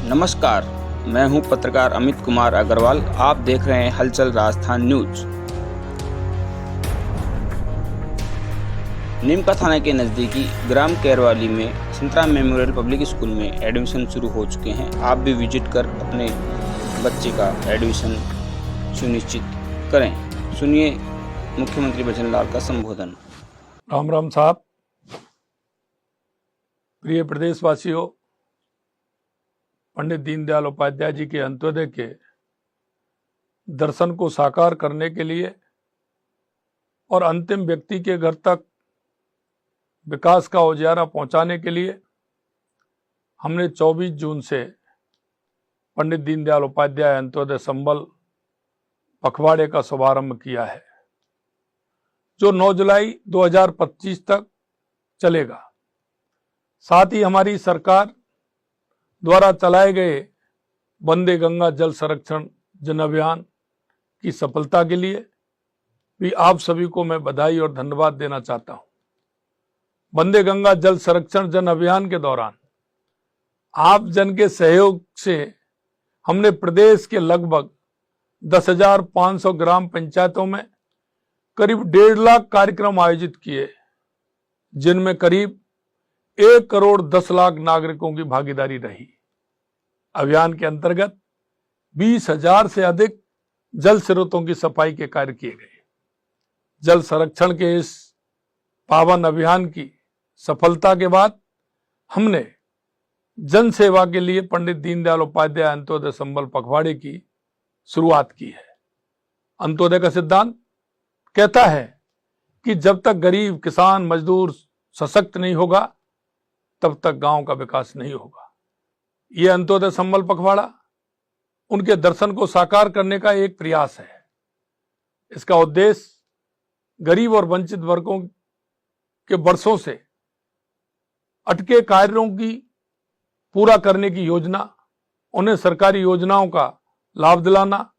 नमस्कार, मैं हूं पत्रकार अमित कुमार अग्रवाल। आप देख रहे हैं हलचल राजस्थान न्यूज। नीमका थाना के नज़दीकी ग्राम कैरवाली में संतरा मेमोरियल पब्लिक स्कूल में एडमिशन शुरू हो चुके हैं। आप भी विजिट कर अपने बच्चे का एडमिशन सुनिश्चित करें। सुनिए मुख्यमंत्री भजनलाल का संबोधन। राम राम साहब। प्रिय प्रदेशवासियों, पंडित दीनदयाल उपाध्याय जी के अंत्योदय के दर्शन को साकार करने के लिए और अंतिम व्यक्ति के घर तक विकास का उजियारा पहुंचाने के लिए हमने 24 जून से पंडित दीनदयाल उपाध्याय अंत्योदय संबल पखवाड़े का शुभारंभ किया है, जो 9 जुलाई 2025 तक चलेगा। साथ ही हमारी सरकार द्वारा चलाए गए वंदे गंगा जल संरक्षण जन अभियान की सफलता के लिए भी आप सभी को मैं बधाई और धन्यवाद देना चाहता हूं। वंदे गंगा जल संरक्षण जन अभियान के दौरान आप जन के सहयोग से हमने प्रदेश के लगभग 10,500 ग्राम पंचायतों में करीब 1.5 लाख कार्यक्रम आयोजित किए, जिनमें करीब 1 करोड़ 10 लाख नागरिकों की भागीदारी रही। अभियान के अंतर्गत 20,000 से अधिक जल स्रोतों की सफाई के कार्य किए गए। जल संरक्षण के इस पावन अभियान की सफलता के बाद हमने जन सेवा के लिए पंडित दीनदयाल उपाध्याय अंत्योदय संबल पखवाड़े की शुरुआत की है। अंत्योदय का सिद्धांत कहता है कि जब तक गरीब, किसान, मजदूर सशक्त नहीं होगा, तब तक गांव का विकास नहीं होगा। यह अंत्योदय संबल पखवाड़ा उनके दर्शन को साकार करने का एक प्रयास है। इसका उद्देश्य गरीब और वंचित वर्गों के वर्षों से अटके कार्यों की पूरा करने की योजना, उन्हें सरकारी योजनाओं का लाभ दिलाना,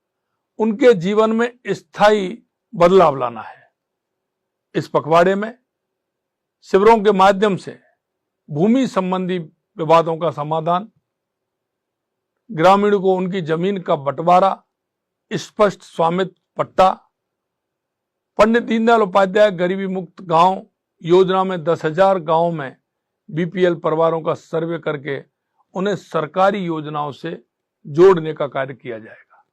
उनके जीवन में स्थायी बदलाव लाना है। इस पखवाड़े में शिविरों के माध्यम से भूमि संबंधी विवादों का समाधान, ग्रामीणों को उनकी जमीन का बंटवारा, स्पष्ट स्वामित्व पट्टा, पंडित दीनदयाल उपाध्याय गरीबी मुक्त गांव योजना में 10,000 गांवों में बीपीएल परिवारों का सर्वे करके उन्हें सरकारी योजनाओं से जोड़ने का कार्य किया जाएगा।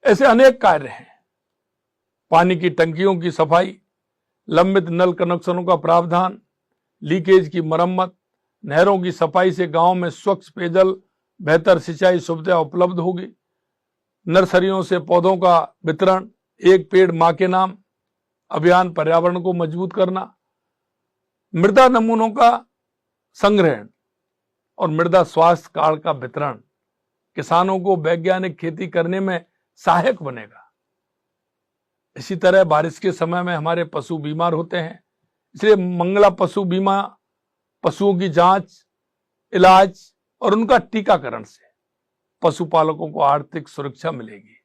ऐसे अनेक कार्य हैं। पानी की टंकियों की सफाई, लंबित नल कनेक्शनों का प्रावधान, लीकेज की मरम्मत, नहरों की सफाई से गांव में स्वच्छ पेयजल, बेहतर सिंचाई सुविधा उपलब्ध होगी। नर्सरियों से पौधों का वितरण, एक पेड़ मां के नाम अभियान पर्यावरण को मजबूत करना, मृदा नमूनों का संग्रहण और मृदा स्वास्थ्य कार्ड का वितरण किसानों को वैज्ञानिक खेती करने में सहायक बनेगा। इसी तरह बारिश के समय में हमारे पशु बीमार होते हैं, इसलिए मंगला पशु बीमा, पशुओं की जांच, इलाज और उनका टीकाकरण से पशुपालकों को आर्थिक सुरक्षा मिलेगी।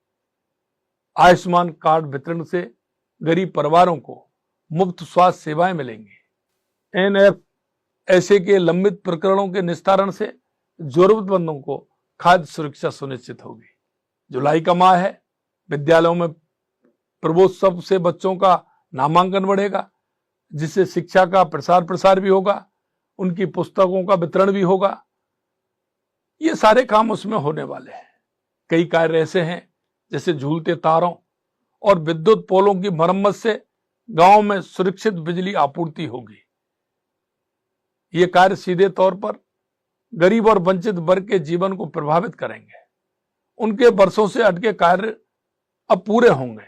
आयुष्मान कार्ड वितरण से गरीब परिवारों को मुफ्त स्वास्थ्य सेवाएं मिलेंगी। एनएफएसए के लंबित प्रकरणों के निस्तारण से जरूरतमंदों को खाद्य सुरक्षा सुनिश्चित होगी। जुलाई का माह है, विद्यालयों में प्रबोत्सव से बच्चों का नामांकन बढ़ेगा, जिससे शिक्षा का प्रसार भी होगा, उनकी पुस्तकों का वितरण भी होगा। ये सारे काम उसमें होने वाले हैं। कई कार्य ऐसे हैं जैसे झूलते तारों और विद्युत पोलों की मरम्मत से गांव में सुरक्षित बिजली आपूर्ति होगी। ये कार्य सीधे तौर पर गरीब और वंचित वर्ग के जीवन को प्रभावित करेंगे। उनके वर्षों से अटके कार्य अब पूरे होंगे।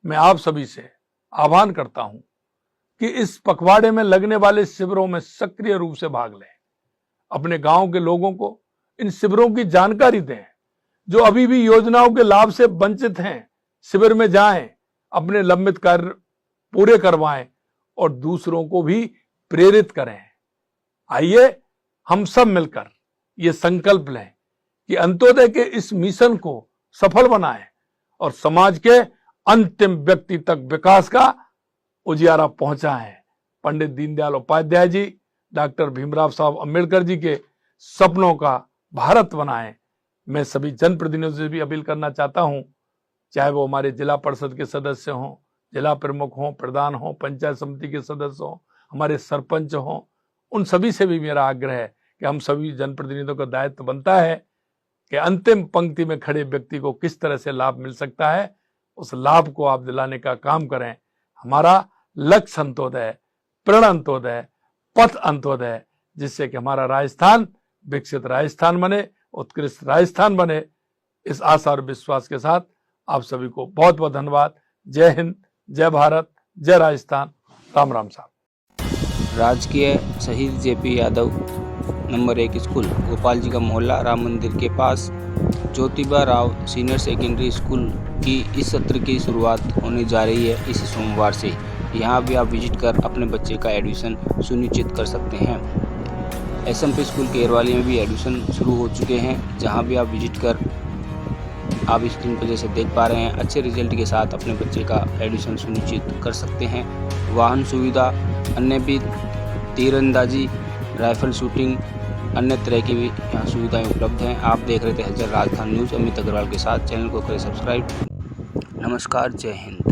मैं आप सभी से आह्वान करता हूं कि इस पखवाड़े में लगने वाले शिविरों में सक्रिय रूप से भाग लें। अपने गांव के लोगों को इन शिविरों की जानकारी दें। जो अभी भी योजनाओं के लाभ से वंचित हैं, शिविर में जाएं, अपने लंबित कार्य पूरे करवाएं और दूसरों को भी प्रेरित करें। आइए हम सब मिलकर ये संकल्प लें कि अंत्योदय के इस मिशन को सफल बनाएं और समाज के अंतिम व्यक्ति तक विकास का उजियारा पहुंचाएं। पंडित दीनदयाल उपाध्याय जी, डॉक्टर भीमराव साहब अम्बेडकर जी के सपनों का भारत बनाएं। मैं सभी जनप्रतिनिधियों से भी अपील करना चाहता हूं, चाहे वो हमारे जिला परिषद के सदस्य हों, जिला प्रमुख हों, प्रधान हों, पंचायत समिति के सदस्य हों, हमारे सरपंच हों, उन सभी से भी मेरा आग्रह है कि हम सभी जनप्रतिनिधियों का दायित्व बनता है कि अंतिम पंक्ति में खड़े व्यक्ति को किस तरह से लाभ मिल सकता है, उस लाभ को आप दिलाने का काम करें। हमारा लक्ष्य अंत्योदय, प्रण अंत्योदय, पथ अंत्योदय, जिससे कि हमारा राजस्थान विकसित राजस्थान बने, उत्कृष्ट राजस्थान बने। इस आशा और विश्वास के साथ आप सभी को बहुत बहुत धन्यवाद। जय हिंद, जय भारत, जय राजस्थान। राम राम साहब। राजकीय शहीद JP Yadav number 1 school Gopal ji का मोहल्ला राम मंदिर के पास Jyotiba Rao senior secondary school की इस सत्र की शुरुआत होने जा रही है इस सोमवार से। यहाँ भी आप विजिट कर अपने बच्चे का एडमिशन सुनिश्चित कर सकते हैं। SMP स्कूल केरवाली में भी एडमिशन शुरू हो चुके हैं, जहाँ भी आप विजिट कर आप स्क्रीन पर जैसे देख पा रहे हैं अच्छे रिजल्ट के साथ अपने बच्चे का एडमिशन सुनिश्चित कर सकते हैं। वाहन सुविधा, अन्य भी तीरंदाजी, राइफल शूटिंग, अन्य तरह की भी यहाँ सुविधाएं उपलब्ध हैं। आप देख रहे थे हलचल राजस्थान न्यूज़, अमित अग्रवाल के साथ। चैनल को करें सब्सक्राइब। नमस्कार, जय हिंद।